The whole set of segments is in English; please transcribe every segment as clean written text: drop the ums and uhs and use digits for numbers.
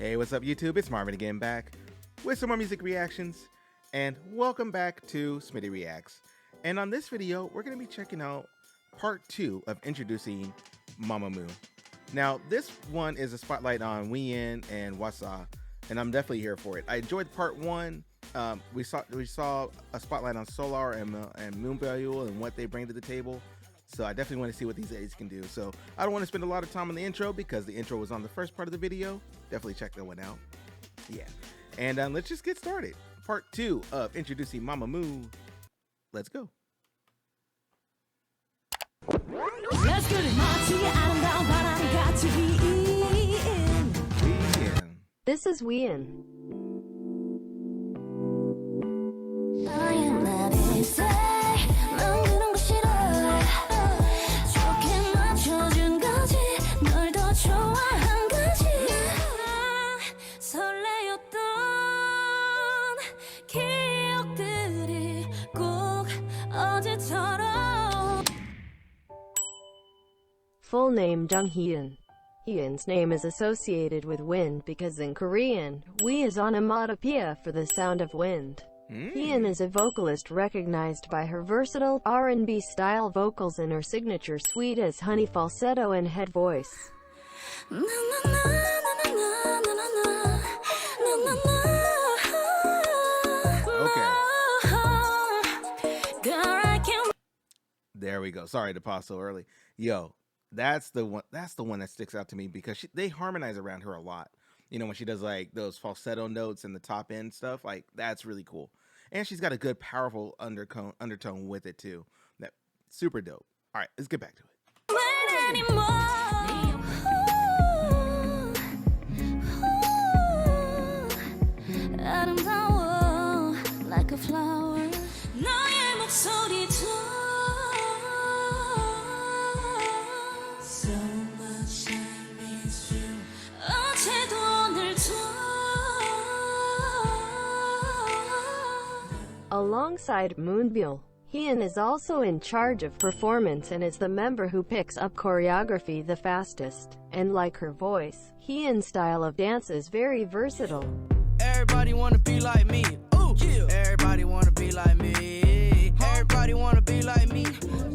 Hey, what's up YouTube? It's Marvin again, back with some more music reactions, and welcome back to Smitty Reacts. And on this video, we're going to be checking out part 2 of introducing MAMAMOO. Now, this one is a spotlight on Wheein and Hwasa, and I'm definitely here for it. I enjoyed part 1. We saw a spotlight on Solar and MAMAMOO and what they bring to the table. So I definitely want to see what these ladies can do. So I don't want to spend a lot of time on the intro because the intro was on the first part of the video. Definitely check that one out. Yeah. And let's just get started. Part 2 of introducing MAMAMOO. Let's go. This is Wheein. Full name Jung Hwiein. Hwieин's name is associated with wind because in Korean, "wi" is onomatopoeia for the sound of wind. Hwiein is a vocalist recognized by her versatile R&B style vocals and her signature sweet as honey falsetto and head voice. There we go. Sorry to pause so early. Yo, that's the one that sticks out to me because they harmonize around her a lot. You know, when she does like those falsetto notes and the top end stuff, like that's really cool. And she's got a good powerful undertone with it too. That super dope. All right, let's get back to it. Like a flower. Alongside Moonbyul, Hwiein is also in charge of performance and is the member who picks up choreography the fastest. And like her voice, Hwiein's style of dance is very versatile. Everybody wanna be like me. Ooh, yeah. Everybody wanna be like me. Everybody wanna be like me.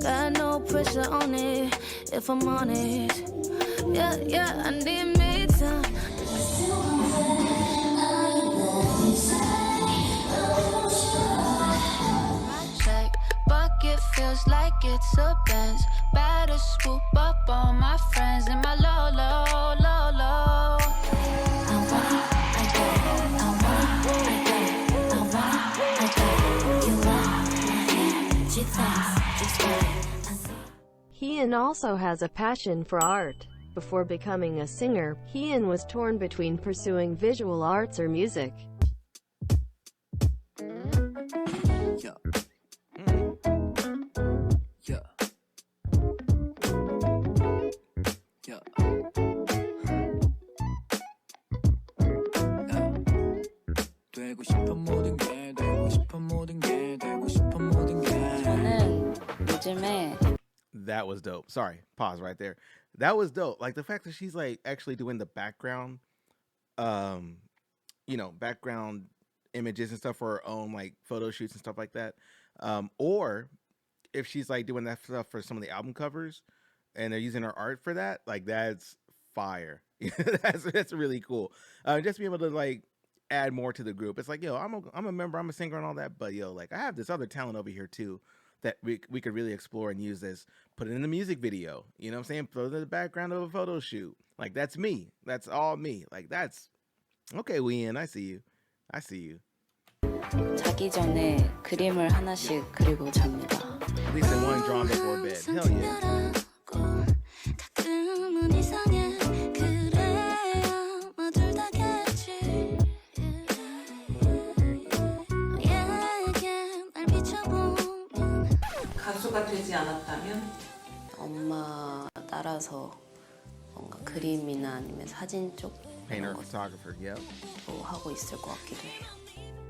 Got no pressure on it if I'm on it. Yeah, I need me time. Bucket feels like it's a Benz. Better swoop up on my friends in my low. Hwiein also has a passion for art. Before becoming a singer, Hwiein was torn between pursuing visual arts or music. That was dope. Sorry, pause right there. That was dope. Like the fact that she's like actually doing the background, background images and stuff for her own like photo shoots and stuff like that. Or if she's like doing that stuff for some of the album covers and they're using her art for that, like that's fire. that's really cool. Just be able to like add more to the group. It's like, yo, I'm a member, I'm a singer and all that, but yo, like I have this other talent over here too that we could really explore and use this, put it in the music video, you know what I'm saying? Throw it in the background of a photo shoot. Like that's me. That's all me. Like that's okay, Wheein, I see you. 자기 전에 그림을 하나씩 그리고 잡니다. At least in one drawn before bed. Hell yeah. 가수가 되지 않았다면? 엄마 따라서 뭔가 그림이나 아니면 사진 쪽 Painter, photographer, yep. 하고 있을 것 같기도 해요.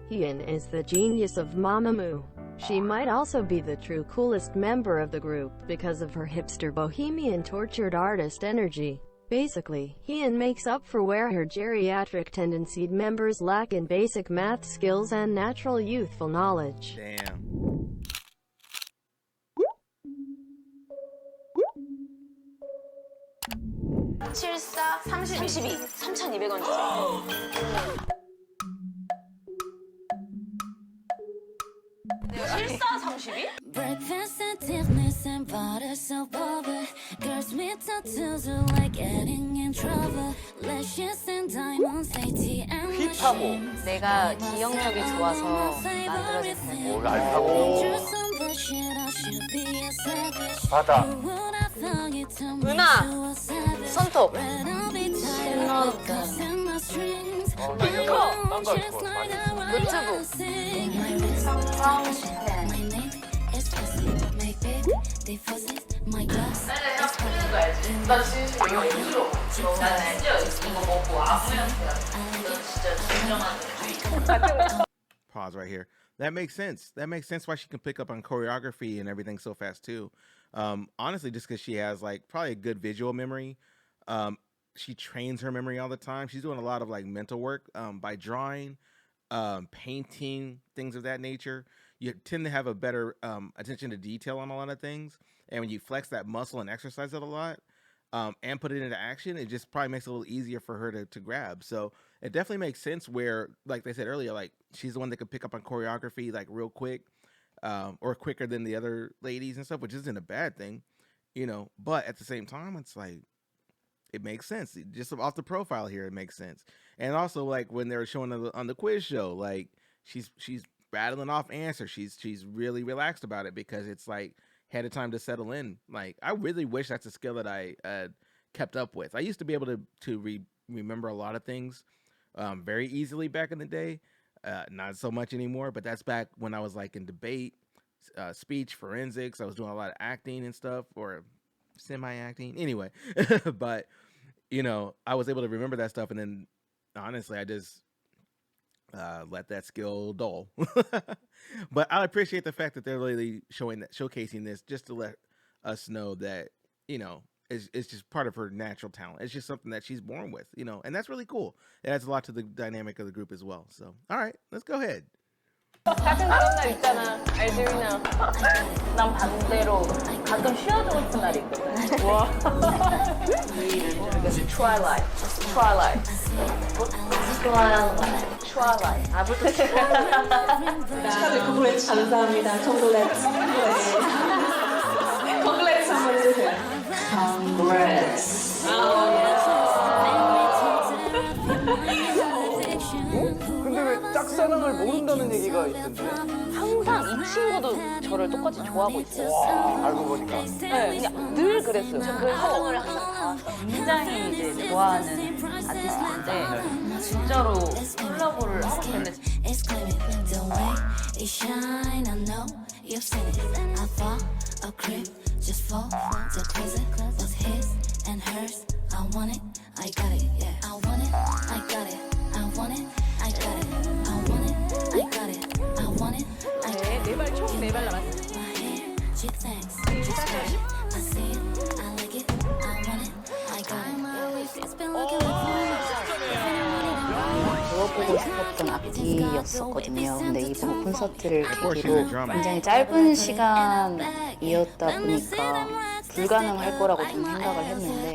Hwiein is the genius of MAMAMOO. She might also be the true coolest member of the group because of her hipster bohemian tortured artist energy. Basically, Hwiein makes up for where her geriatric tendencies members lack in basic math skills and natural youthful knowledge. Damn. 실사 32 3,200원이지. 실사 32? Breakfast and thickness and butter so over. Girls with tattoos are like getting in trouble. Lashes and diamonds, ATM machines. 내가 기억력이 좋아서 만들어진 거. 오, 알파고. 바다. 은하 손톱 딴거 좋아. 많이. 노트북 나 진짜 이거 싫어. 난 알죠? 이거 먹고 아무 형태야. 너 진짜 진정한. Pause right here. That makes sense. That makes sense why she can pick up on choreography and everything so fast too. Honestly, just because she has like probably a good visual memory. She trains her memory all the time. She's doing a lot of like mental work by drawing, painting, things of that nature. You tend to have a better attention to detail on a lot of things. And when you flex that muscle and exercise it a lot and put it into action, it just probably makes it a little easier for her to grab. So it definitely makes sense where, like they said earlier, like she's the one that could pick up on choreography like real quick or quicker than the other ladies and stuff, which isn't a bad thing, you know. But at the same time, it's like, it makes sense. Just off the profile here, it makes sense. And also, like when they were showing on the quiz show, like she's rattling off answers. She's really relaxed about it because it's like had a time to settle in. Like I really wish that's a skill that I kept up with. I used to be able to remember a lot of things very easily back in the day. Not so much anymore, but that's back when I was like in debate, speech, forensics. I was doing a lot of acting and stuff, or semi-acting. Anyway, but you know, I was able to remember that stuff, and then honestly, I just let that skill dull. But I appreciate the fact that they're really showcasing this just to let us know that, you know, it's just part of her natural talent. It's just something that she's born with, you know, and that's really cool. It adds a lot to the dynamic of the group as well. So, all right, let's go ahead. 가끔 그런 날 있잖아. 알지, 위나? 난 반대로 가끔 쉬어주고 싶은 날이 있거든. 와. Twilight. 아무튼 congrats. 감사합니다. congrats. congrats 한번 해주세요. congrats. 근데 왜 짝사랑을 모른다는 얘기가 있던데? 항상 이 친구도 저를 똑같이 좋아하고 있어요. 알고 보니까. 네, 그냥 늘 그랬어요. 그래서 굉장히 이제 좋아하는 아티스트인데 진짜로 콜라보를 하고 싶은데 네발 남았어요. 들어보고 싶었던 악기였었거든요. 근데 이번 콘서트를 계기로 굉장히 짧은 시간이었다 보니까 불가능할 거라고 좀 생각을 했는데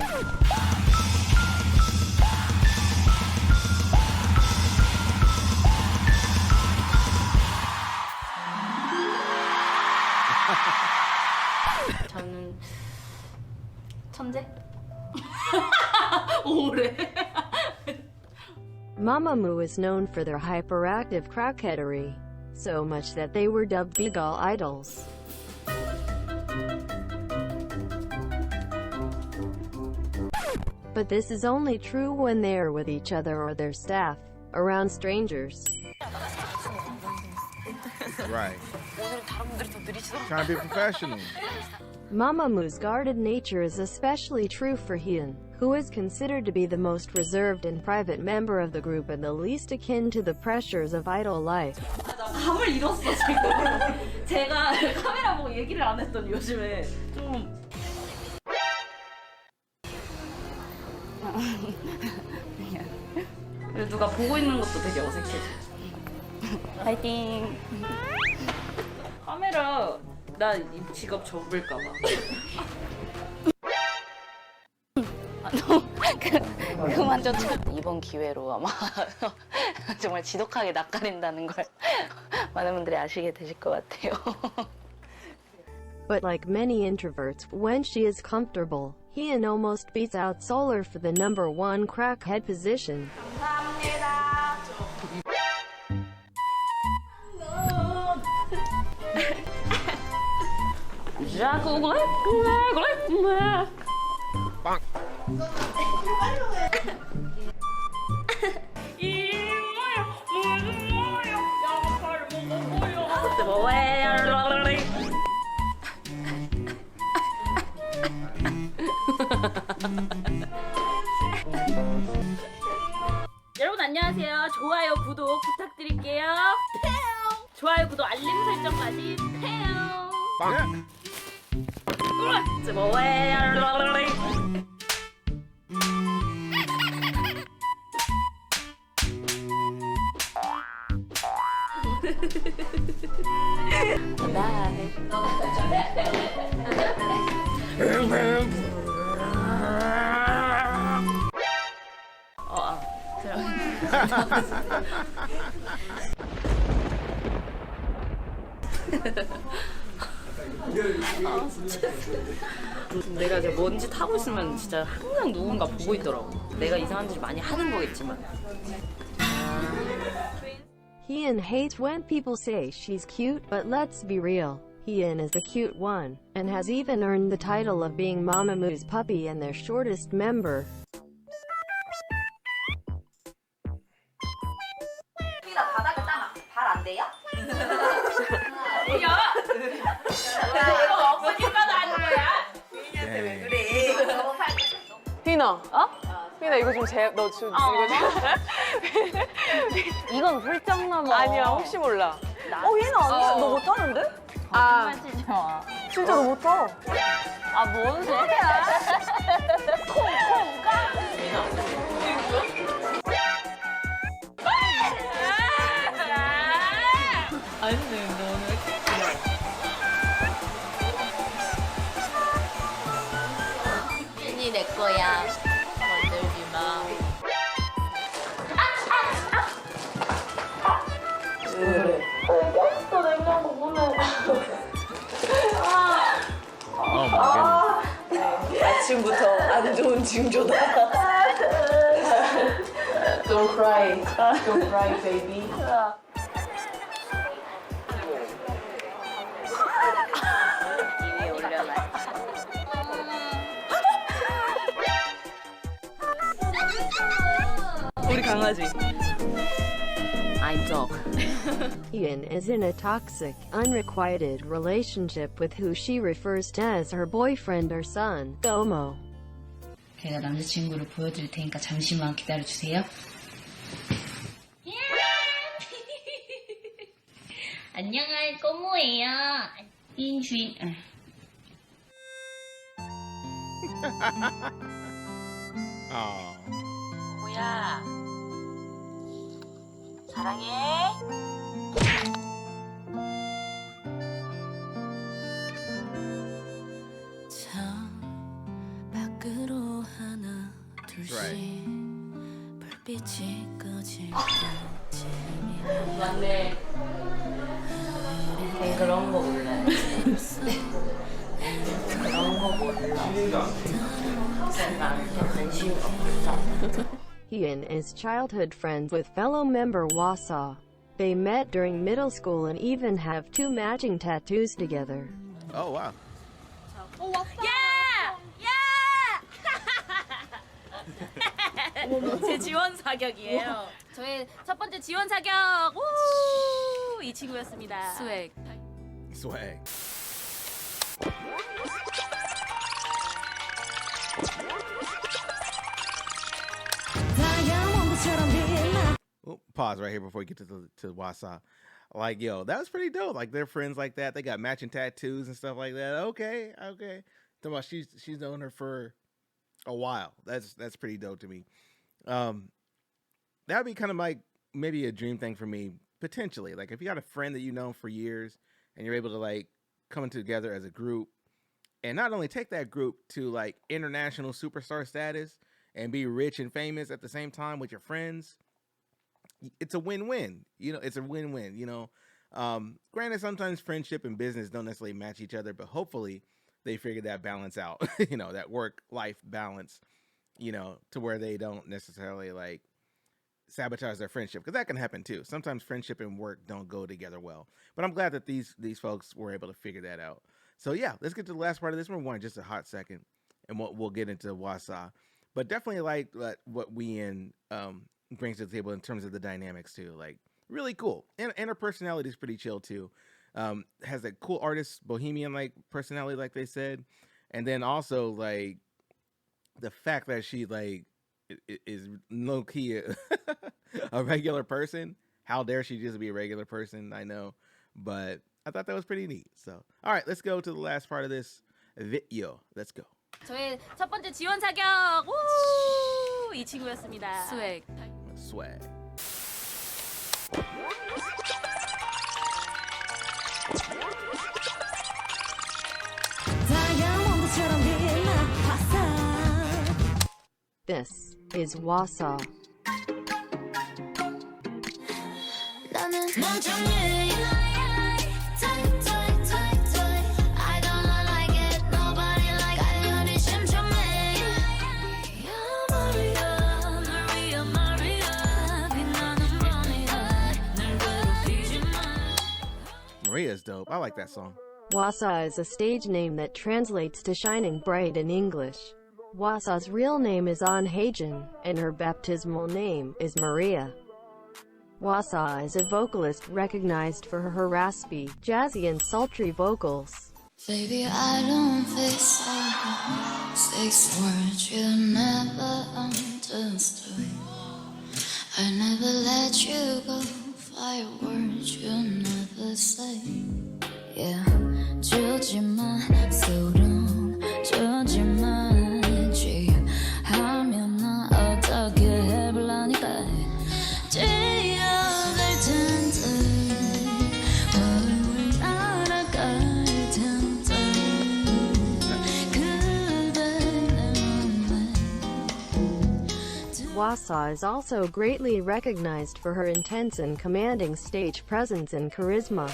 저는 천재? 오래. MAMAMOO is known for their hyperactive crowdcuttery, so much that they were dubbed Beagle idols. But this is only true when they are with each other or their staff, around strangers. Right. Trying to be professional. MAMAMOO's guarded nature is especially true for Hwiein, who is considered to be the most reserved and private member of the group and the least akin to the pressures of idol life. 감을 잃었어 지금. 제가 카메라 보고 얘기를 안 했더니 요즘에 좀. 누가 보고 있는 것도 되게 어색해져. 파이팅. 카메라 나 이 직업 접을까 봐. 그만 좀 이번 기회로 아마 정말 지독하게 낯가린다는 걸 많은 분들이 아시게 되실 것 같아요. But like many introverts, when she is comfortable, Wheein almost beats out Solar for the #1 crackhead position. 여러분 안녕하세요. 좋아요, 구독 부탁드릴게요. 좋아요, 구독, 알림 설정까지. 내가 이제 먼지 타고 있으면 진짜 항상 누군가 보고 있더라고. 내가 이상한 짓을 많이 하는 거겠지만. Wheein hates when people say she's cute, but let's be real. Wheein is the cute one, and has even earned the title of being MAMAMOO's puppy and their shortest member. 바닥을 따면 발안 돼요? 이거 없으니까 하는 거야. 휘인아, 휘인아 이거 좀 너 좀 이거 좀. 이건 훌쩍 넘어. 아니야 혹시 몰라. 휘인아 아니야 너 못하는데? 치지 마. 진짜 너 못하. 뭔 소리야? 이 내 거야. 건들지 마. Oh my goodness. 아침부터 안 좋은 징조다. Don't cry, don't cry, baby. 이 위에 올려놔. 우리 강아지. I'm dog. Wheein is in a toxic, unrequited relationship with who she refers to as her boyfriend or son, Gomo. 제가 남자친구를 보여드릴 테니까 잠시만 기다려주세요. 안녕할 꼬모예요. 인 주인. Oh. 꼬모야. 사랑해. 밖으로 하나 둘씩 Right. 불빛이 꺼질 맞네. 걔 그런 거 몰라. 그런 거 몰라. 나한테 관심 없어. Wheein is childhood friends with fellow member Hwasa. They met during middle school and even have 2 matching tattoos together. Oh wow. 제 지원 사격이에요. 저의 첫 번째 지원 사격. 이 친구였습니다. 스웩. Swag. Pause right here before we get to Whasa. Like, yo, that was pretty dope. Like, they're friends like that. They got matching tattoos and stuff like that. Okay. Talking about she's known her for a while. That's pretty dope to me. That would be kind of like maybe a dream thing for me potentially. Like if you got a friend that you know for years and you're able to like come together as a group and not only take that group to like international superstar status and be rich and famous at the same time with your friends, it's a win-win. You know, it's a win-win, you know. Granted, sometimes friendship and business don't necessarily match each other, but hopefully they figure that balance out, you know, that work-life balance, you know, to where they don't necessarily like sabotage their friendship, because that can happen too. Sometimes friendship and work don't go together well. But I'm glad that these folks were able to figure that out. So yeah, let's get to the last part of this one. One, just a hot second, and we'll get into Hwasa. But definitely like what Wheein brings to the table in terms of the dynamics too. Like really cool, and her personality is pretty chill too. Has a cool artist bohemian like personality, like they said, and then also like the fact that she like is low key a regular person. How dare she just be a regular person? I know, but I thought that was pretty neat. So, all right, let's go to the last part of this video. Let's go. 저의 첫 번째 지원 자격 우! 이 친구였습니다. 스웩. Swag. This is Hwasa. Maria's dope. I like that song. Hwasa is a stage name that translates to shining bright in English. Hwasa's real name is An Haejin, and her baptismal name is Maria. Hwasa is a vocalist recognized for her raspy, jazzy and sultry vocals. Baby, I don't feel so. 6 words you never understood. I never let you go. 5 words you never say. Yeah, 주지 마, 소름 주지 말지. 하면 나 어떻게 해볼라니까. 지어질 텐데, 뭘 알아갈 텐데. 그대 내 맘에. Hwasa is also greatly recognized for her intense and commanding stage presence and charisma.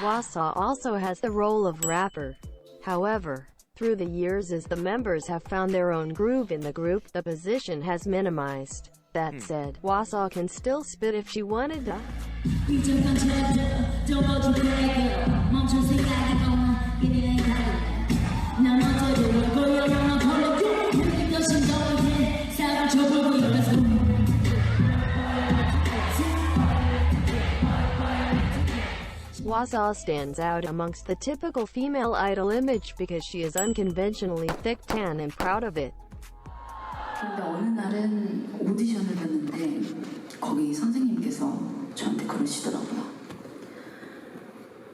Hwasa also has the role of rapper. However, through the years as the members have found their own groove in the group, the position has minimized. That said, Hwasa can still spit if she wanted to. Hwasa stands out amongst the typical female idol image because she is unconventionally thick, tan, and proud of it. 근데 어느 날은 오디션을 봤는데 거기 선생님께서 저한테 그러시더라고요.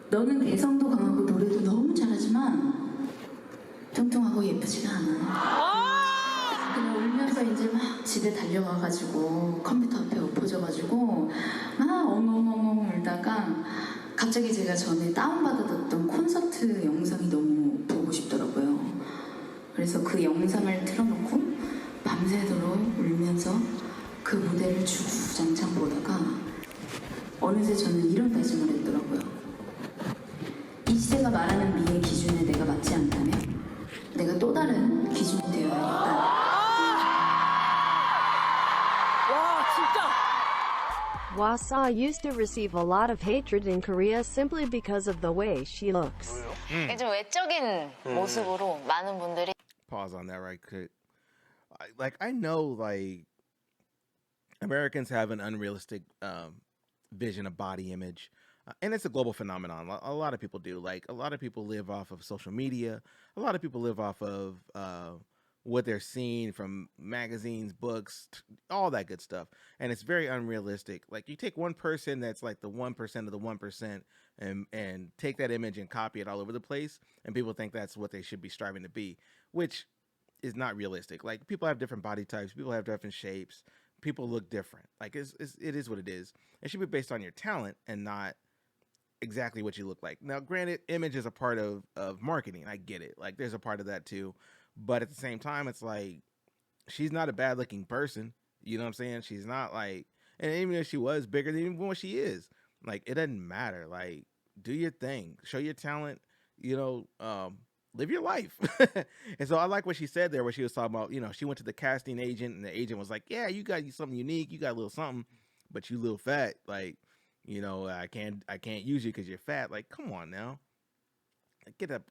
너는 개성도 강하고 노래도 너무 잘하지만 뚱뚱하고 예쁘지가 않아. 그냥 울면서 이제 막 집에 달려와가지고 컴퓨터 앞에 엎어져가지고 막 엉엉엉엉 울다가 갑자기 제가 전에 다운받아뒀던 콘서트 영상이 너무 보고 싶더라고요. 그래서 그 영상을 틀어놓고 밤새도록 울면서 그 무대를 주구장창 보다가 어느새 저는 이런 다짐을 했더라고요. 이 시대가 말하는 미의 기준에 내가 맞지 않다면 내가 또 다른 기준이 되어야겠다. Hwasa used to receive a lot of hatred in Korea simply because of the way she looks. 좀 외적인 모습으로 많은 분들이 Pause on that right quick. I know like Americans have an unrealistic vision of body image, and it's a global phenomenon. A lot of people do. Like a lot of people live off of social media. A lot of people live off of what they're seeing from magazines, books, all that good stuff, and it's very unrealistic. Like you take one person that's like the 1% of the 1%, and take that image and copy it all over the place, and people think that's what they should be striving to be, which is not realistic. Like people have different body types, people have different shapes, people look different. Like it is what it is. It should be based on your talent and not exactly what you look like. Now, granted, image is a part of marketing. I get it. Like there's a part of that too. But at the same time, it's like she's not a bad looking person. You know what I'm saying? She's not like, and even if she was bigger than even what she is, like it doesn't matter. Like do your thing, show your talent, live your life. And so I like what she said there, where she was talking about, she went to the casting agent and the agent was like, yeah, you got something unique. You got a little something, but you a little fat. Like, I can't use you because you're fat. Like, come on now. Get the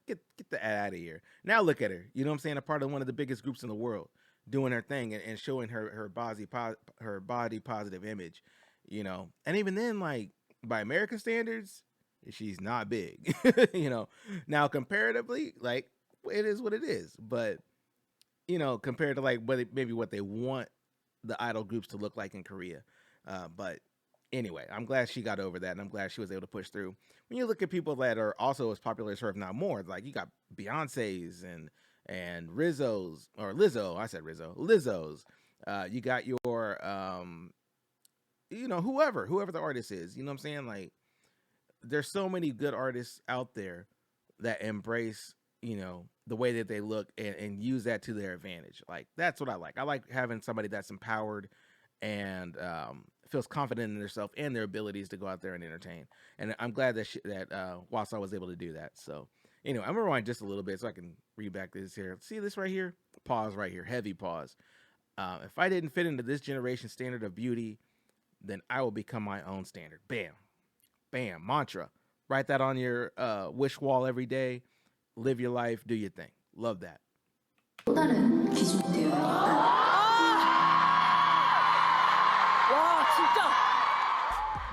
out of here. Now look at her. You know what I'm saying? A part of one of the biggest groups in the world, doing her thing and showing her body positive image, And even then, like by American standards, she's not big. Now comparatively, like it is what it is. But compared to like maybe what they want the idol groups to look like in Korea. But anyway, I'm glad she got over that, and I'm glad she was able to push through. When you look at people that are also as popular as her, if not more, like you got Beyonce's and Rizzo's, or Lizzo, I said Rizzo, Lizzo's. You got your, whoever the artist is. You know what I'm saying? Like, there's so many good artists out there that embrace, the way that they look and use that to their advantage. Like, that's what I like. I like having somebody that's empowered and feels confident in themselves and their abilities to go out there and entertain. And I'm glad that Hwasa was able to do that. So anyway, I'm gonna rewind just a little bit so I can read back this here. See this right here? Pause right here. Heavy pause. If I didn't fit into this generation's standard of beauty, then I will become my own standard. Bam. Bam. Mantra. Write that on your wish wall every day. Live your life. Do your thing. Love that. 또 다른 기준이 되어야겠다.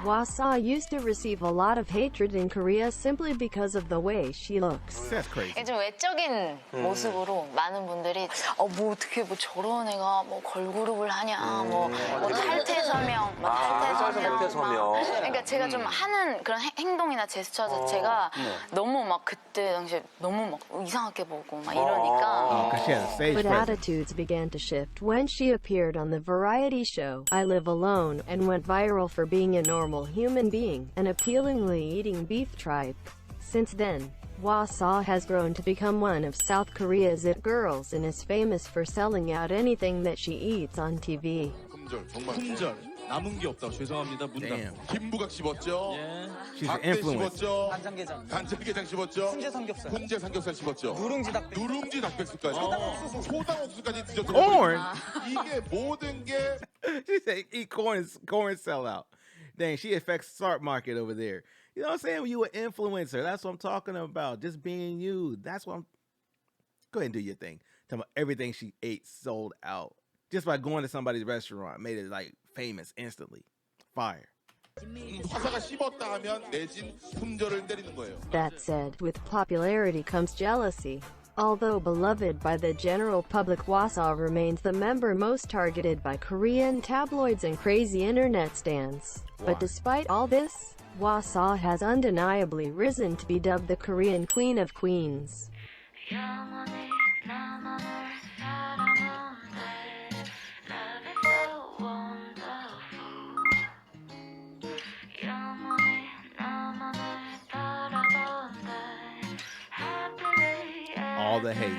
Hwasa used to receive a lot of hatred in Korea simply because of the way she looks. That's crazy. 좀 외적인 모습으로 많은 분들이 뭐 어떻게 뭐 저런 애가 뭐 걸그룹을 하냐 뭐 탈퇴 서명 탈퇴 서명 그러니까 제가 좀 하는 그런 행동이나 제스처 자체가 너무 막 그때 당시에 너무 막 이상하게 보고 막 이러니까 But attitudes began to shift when she appeared on the variety show I Live Alone and went viral for being a normal human being and appealingly eating beef tripe. Since then, Hwasa has grown to become one of South Korea's it girls and is famous for selling out anything that she eats on TV. 품절 남은 게 없다고 죄송합니다 문 닫고 김부각 씹었죠. She's an influence. 씹었죠. 간장게장 간장게장 씹었죠. 훈제 삼겹살 씹었죠. 누룽지 닭백숙까지. 소당 옥수까지 드셨죠. Corn. 이게 모든 게 She said eat corn sell out. Dang, she affects Start Market over there. You know what I'm saying? When you an influencer, that's what I'm talking about. Just being you. That's what I'm. Go ahead and do your thing. Tell me everything she ate sold out just by going to somebody's restaurant. Made it like famous instantly. Fire. 화사가 씹었다 하면 내진 품절을 때리는 거예요. That said, with popularity comes jealousy. Although beloved by the general public, Hwasa remains the member most targeted by Korean tabloids and crazy internet stans. But despite all this, Hwasa has undeniably risen to be dubbed the Korean Queen of Queens. All the hate.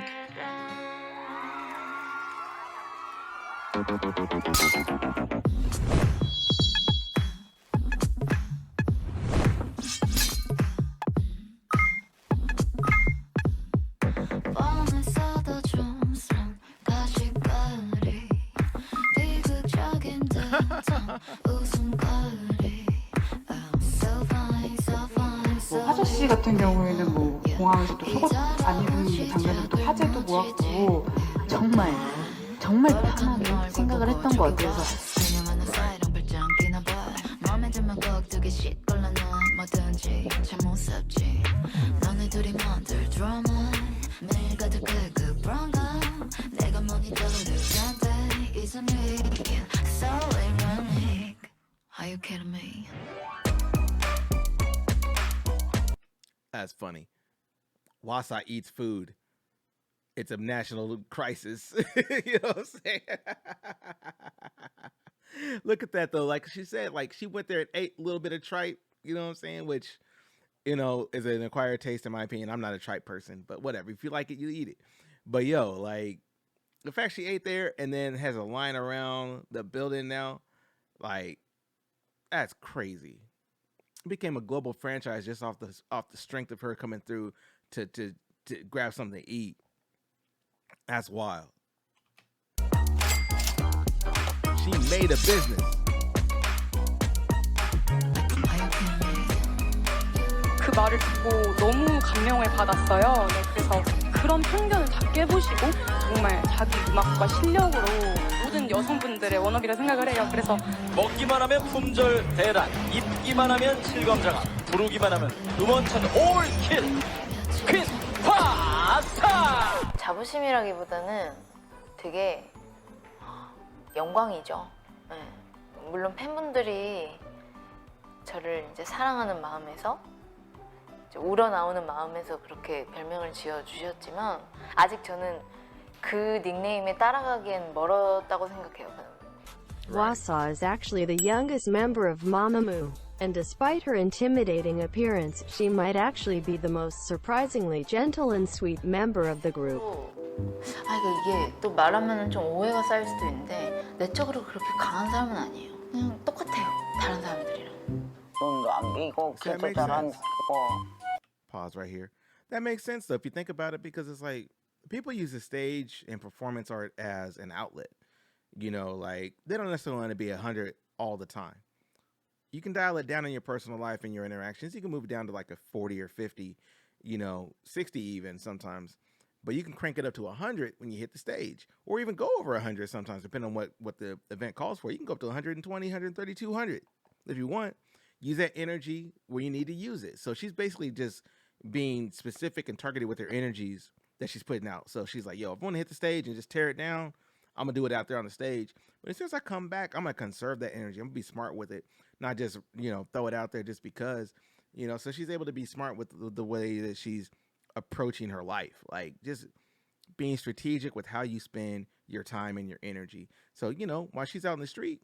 LG 같은 경우에는 뭐 공항에서 또 속옷 안 입은 장면으로 또 화제도 모았고 정말 편하게 생각을 했던 것 같아요. Are you kidding me? That's funny. Hwasa eats food. It's a national crisis. You know what I'm saying? Look at that though. Like she said, like she went there and ate a little bit of tripe, you know what I'm saying? Which, you know, is an acquired taste in my opinion. I'm not a tripe person, but whatever. If you like it, you eat it. But yo, like the fact she ate there and then has a line around the building now, like that's crazy. It became a global franchise just off the strength of her coming through to grab something to eat. That's wild. She made a business. 그 말을 듣고 너무 감명을 받았어요. 네, 그래서 그런 편견을 다 깨보시고 정말 자기 음악과 실력으로 모든 여성분들의 원업이라 생각을 해요. 그래서 먹기만 하면 품절 대란, 입기만 하면 실검장악, 부르기만 하면 음원찬 올킬 퀸 화사. 자부심이라기보다는 되게 영광이죠. 네. 물론 팬분들이 저를 이제 사랑하는 마음에서 이제 우러나오는 마음에서 그렇게 별명을 지어주셨지만 아직 저는 그 닉네임에 따라가기엔 멀었다고 생각해요. Hwasa is actually the youngest member of MAMAMOO, and despite her intimidating appearance, she might actually be the most surprisingly gentle and sweet member of the group. 이게 또 말하면 좀 오해가 쌓일 수도 있는데 내적으로 그렇게 강한 사람은 아니에요. 그냥 똑같아요. 다른 사람들이랑. 눈도 안 비고 기도 잘안 하고. Pause right here. That makes sense though if you think about it, because it's like people use the stage and performance art as an outlet. You know, like they don't necessarily want to be 100 all the time. You can dial it down in your personal life and your interactions. You can move it down to like a 40 or 50, you know, 60 even sometimes. But you can crank it up to 100 when you hit the stage, or even go over 100 sometimes, depending on what the event calls for. You can go up to 120, 130, 200 if you want. Use that energy where you need to use it. So she's basically just being specific and targeted with her energies that she's putting out. So she's like, yo, if I want to hit the stage and just tear it down, I'm going to do it out there on the stage. But as soon as I come back, I'm going to conserve that energy. I'm going to be smart with it, not just, you know, throw it out there just because, you know. So she's able to be smart with the way that she's approaching her life, like just being strategic with how you spend your time and your energy. So, you know, while she's out in the street,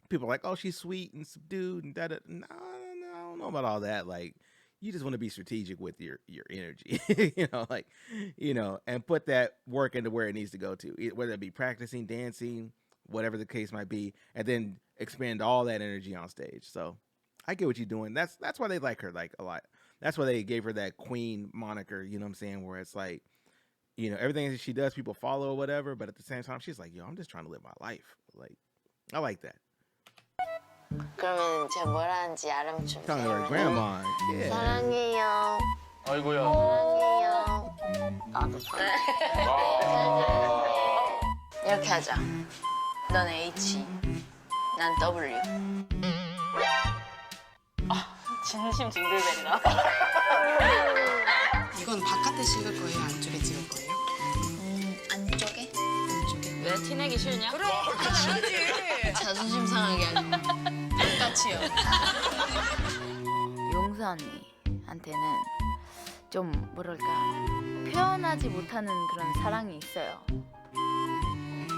people are like, oh, she's sweet and subdued and that. No, I don't know about all that. Like, you just want to be strategic with your energy, you know, like, you know, and put that work into where it needs to go to, whether it be practicing, dancing, whatever the case might be, and then expend all that energy on stage. So I get what you're doing. That's why they like her like a lot. That's why they gave her that queen moniker, you know what I'm saying? Where it's like, you know, everything that she does, people follow or whatever. But at the same time, she's like, yo, I'm just trying to live my life. Like, I like that. 그러면 제가 뭘 하는지 알아맞춤. Talking to her grandma. Yeah. 사랑해요. 아이고야. 사랑해요. 나도 이렇게 하자. 넌 H, 난 W. 진심 징글댄다. 이건 바깥에 찍을 거예요? 안쪽에 찍을 거예요? 안쪽에? 안쪽에. 왜 티내기 싫냐? 그럼 그렇지. 자존심 상하게 하려고. 똑같이요. 용수 언니한테는 좀 뭐랄까 표현하지 못하는 그런 사랑이 있어요.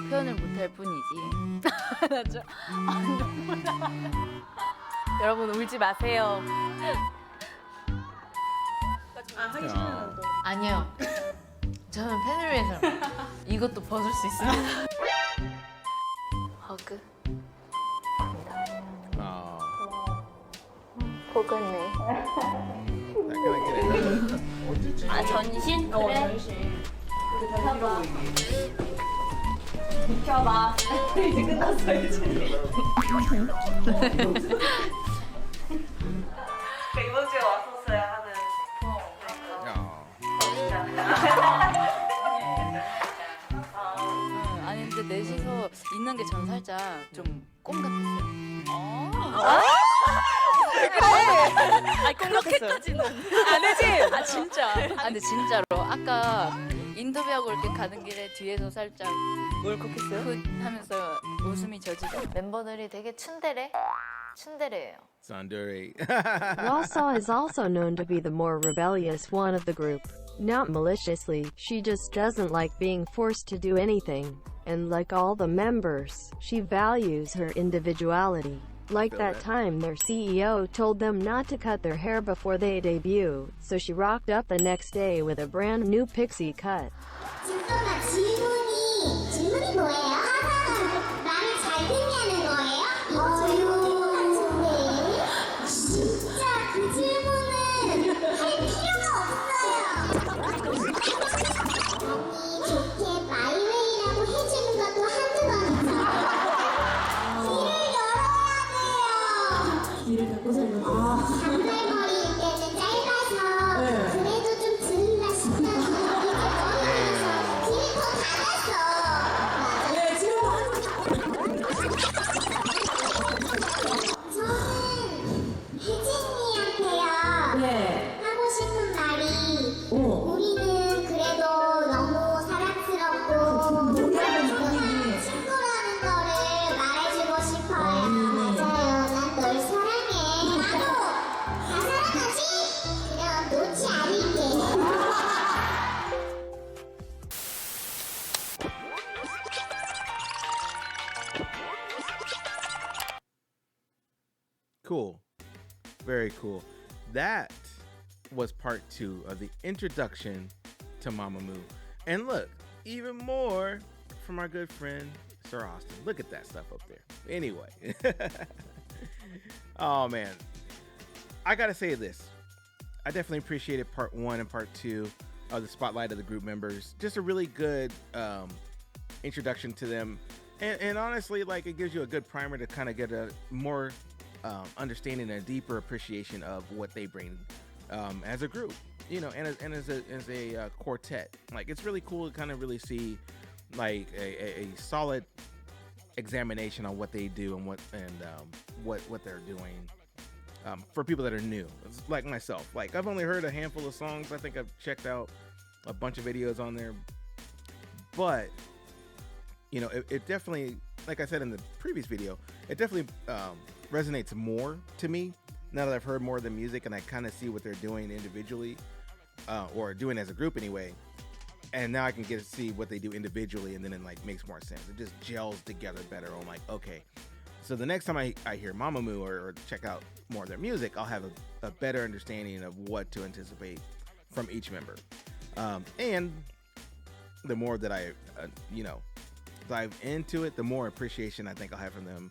표현을 못할 뿐이지. 알았죠? 여러분 울지 마세요. 하기 싫으면 또. 아니요. 저는 팬을 위해서 이것도 벗을 수 있어요. 허그. 포근해. 아 전신? 그래. 전신. 비켜봐. 이제 끝났어 이제. 이번 주에 왔었어야 하는. 게 전 살짝 좀 꽁 같았어요. 왜 그래? 아, 그렇게까지는 아니지? 아 진짜. 아, 근데 진짜로 아까 인터뷰하고 이렇게 가는 길에 뒤에서 살짝 울컥했어요? 하면서 웃음이 져지고 멤버들이 되게 츤데레예요. Tsundere. Hwasa is also known to be the more rebellious one of the group. Not maliciously, she just doesn't like being forced to do anything. And like all the members, she values her individuality. Like Feel that that. time their CEO told them not to cut their hair before they debut, so she rocked up the next day with a brand new pixie cut. 잠깐만 질문이 뭐예요? 말을 잘 듣냐는 거예요? 같은데 진짜 그 질문은 할 필요가 없어요. 아니 좋게 마이웨이라고 해주는 것도 한두 번이죠. 길을 열어야 돼요. 길을 닫고 살려고. 단발머리일 때는 짧아서 그래도 좀 들으라 싶다고 길을 더 닫았어. 네, 지금 저는 혜진이한테요. 하고 싶은 말이 우리는 그래도 너무 사랑스럽고 친구라는 거를 말해주고 싶어요. 맞아요. 난 널 사랑해. 나도 다 사랑하지? 그럼 놓지 않을게. Cool. Very cool. That was part 2 of the introduction to MAMAMOO. And look, even more from our good friend Sir Austin. Look at that stuff up there. Anyway. Oh man. I gotta say this. I definitely appreciated part 1 and part 2 of the spotlight of the group members. Just a really good introduction to them. And honestly, like, it gives you a good primer to kind of get a more understanding and a deeper appreciation of what they bring as a group, you know, and as a quartet. Like, it's really cool to kind of really see like a solid examination on what they do and what they're doing for people that are new, it's like myself. Like, I've only heard a handful of songs. I think I've checked out a bunch of videos on there, but you know, it definitely, like I said in the previous video, it definitely resonates more to me now that I've heard more of the music and I kind of see what they're doing individually, or doing as a group anyway. And now I can get to see what they do individually, and then it like makes more sense. It just gels together better. I'm like, okay, so the next time I hear MAMAMOO or check out more of their music, I'll have a better understanding of what to anticipate from each member. And the more that I, you know, dive into it, the more appreciation I think I'll have from them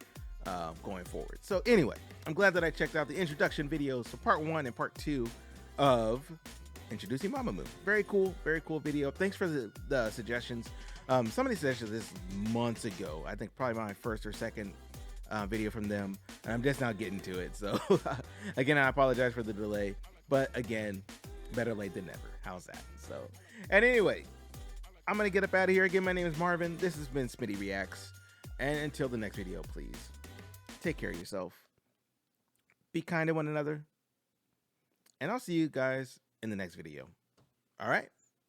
going forward. So anyway, I'm glad that I checked out the introduction videos for part 1 and part 2 of introducing MAMAMOO. Very cool video. Thanks for the suggestions. Some of these suggestions this months ago. I think probably my first or second video from them, and I'm just now getting to it. So again, I apologize for the delay, but again, better late than never. How's that? So, and anyway, I'm gonna get up out of here. Again, my name is Marvin. This has been Smitty Reacts, and until the next video, please take care of yourself, be kind to one another, and I'll see you guys in the next video. All right?